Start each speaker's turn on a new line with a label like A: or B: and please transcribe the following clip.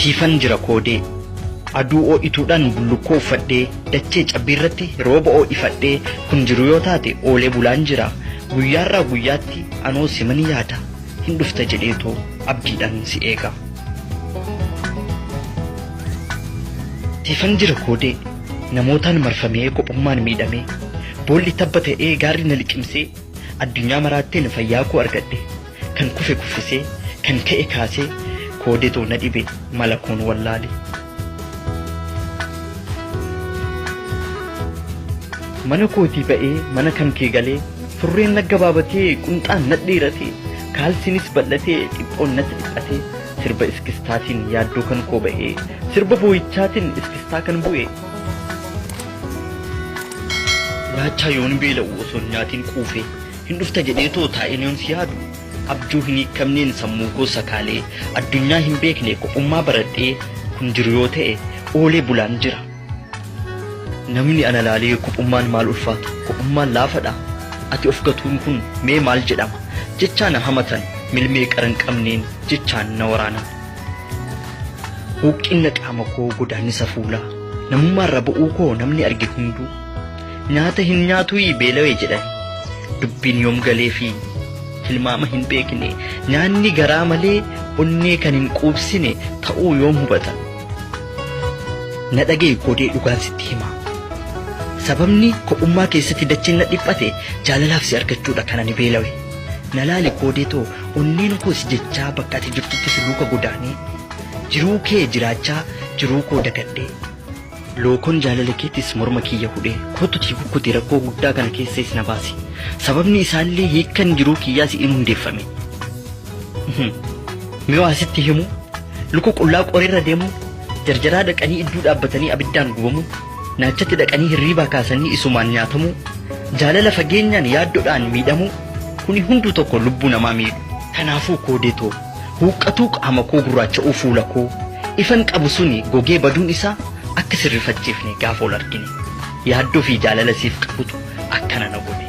A: siifan jira koodee aduu oo'ituudhaan bullukkoo uffadhee dachee cabbiirratti rooba oo'ifadhee kun jiru yoo taate oolee bulaan jira guyyaarraa guyyaatti anoo simani yaada hin dhufta jedheetoo abdiidhaan si eega. Siifan jira koodee namootaan marfamee kophummaan miidhamee boolli tabba ta'ee gaarri na liqimsee addunyaa maraatteen fayyaa koo argadhe kan kufe kuffisee kan ka'e kaasee koodetoo na dhibe malakoon wallaale. Mana kootii ba'ee mana kan kee galee furreen nagga baabatee qunxaan na dheeratee kaalsinis bal'atee dhiphoon natti dhiphatee sirba iskistaatiin yaaddoo kan koo ba'ee sirba boo'ichaatiin iskistaa kan bu'e. Laachaa yoon beela'u osoo nyaatiin quufee hin dhufta jedheetoo taa'een yoon si yaadu abjuu hin hiikamneen sammuu koo sakaalee addunyaa hin beekne kophummaa baradhee kun jiru yoo ta'e oolee bulaan jira. Namni ana laalee kophummaan maal ulfaatu kophummaan laafadha ati of gatuun kun mee maal jedhama jechaan hamatan milmee qaran qabneen jechaan na waraanan. Huuqqinna qaama koo godaannisa fuulaa namummaarra bu'uu koo namni arge hunduu nyaata hin nyaatuu beelawee jedhan dubbiin yoom galee fi hilmaama hin beekne nyaanni garaa malee onnee kan hin quubsine ta'uu yoom hubatan. Na dhagee koodee dhugaan sitti himaa sababni kophummaa keessatti dacheen na dhiphate jaalalaaf si argachuudha kana ni beelawe. Na laali koodeetoo onneen koo si jechaa bakka ati jirtutti si luuka godaanee jiruu kee jiraachaa jiruu koo dagadhee lookoon jaalala keettis morma kiyya hudhee kootutii kukkuti rakkoo guddaa kana keessas na baasi sababni isaallee hiikkan jiruu kiyyaa si in hundeeffame. Mee asitti himu luka qullaa qoreerra deemu jarjaraa dhaqanii iddoo dhaabbatanii abiddaan gubamu naachatti dhaqanii hirriibaa kaasanii isumaan nyaatamu jaalala fageenyaan yaaddoodhaan miidhamu kuni hunduu tokko lubbuu namaa miidhu. Kanaafuu koodeetoo huuqqatuu qaama koo gurraacha'uu fuula koo ifan qabu suni gogee baduun isaa akka sirrifachiifne gaafa ol argine yaaddoo fi jaalala siif qabutu akkana na godhe.